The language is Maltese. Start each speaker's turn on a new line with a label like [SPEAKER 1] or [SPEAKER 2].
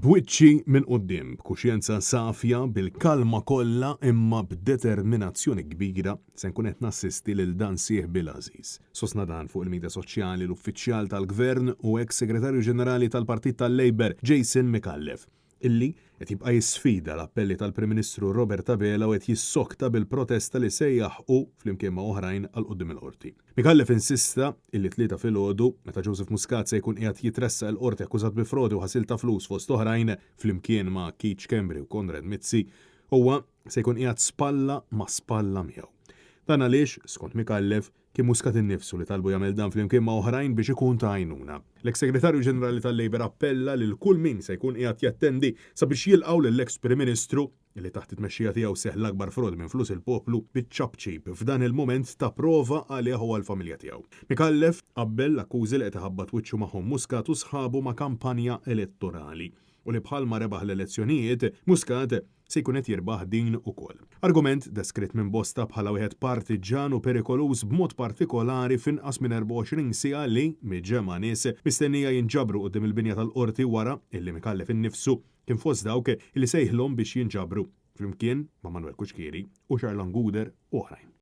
[SPEAKER 1] B'wiċċi minn quddiem, b'kuxjenza safja, bil-kalma kollha imma b'determinazzjoni kbira se nkun qed nassisti lil dan sieħ bil-Aziz. Sostna dan fuq il-midja soċjali l-uffiċjal tal-Gvern u ex-Segretarju Ġenerali tal-Partit tal-Labor Jason Micallef, illi qed jibqa' jisfida l-appelli tal-Prim Ministru Robert Abela u qed jissokta bil-protesta li sejjaħqu flimkien ma' oħrajn għal quddiem il-qorti. Micallef insista illi tlieta filgħodu meta Joseph Muscat se jkun qiegħed jitressa l-qorti akkużat bi frodi u ħasil ta' flus fost oħrajn flimkien ma' Keith Schembri u Konrad Mizzi, huwa se jkun qiegħed spalla ma' spalla miegħu. Dan għaliex, skont Micallef, kien Muscat innifsu li talbu jagħmel dan flimkien ma' oħrajn biex ikun ta' għajnuna. L-Eks-Segretarju Ġenerali tal-Labor appella lil kull min se jkun qiegħed jattendi sabiex jilqgħu lill-eks Prim Ministru li taħt it-tmexxija tiegħu seħħ l-akbar frodi minn flus il-poplu biċ-ċabċib f'dan il-mument ta' prova għalih u għall-familja tiegħu. Micallef qabbel l-akkużi li qed iħabbat wiċċu magħhom Muscat u sħabu ma' kampanja elettorali u li bħalma rebaħ l-elezzjonijiet Muscat se jkun qed jirbaħ din ukoll. Argument deskritt minn bosta bħala wieħed partiġan u perikoluż b'mod partikolari f'inqas minn 24 siegħa li miġġema' nies mistennija jinġabru quddiem il-binja tal-qorti wara illi Micallef innifsu kien fost dawk illi sejħlhom biex jinġabru flimkien ma' Manuel Kuxkieri u Xarlan Guder u oħrajn.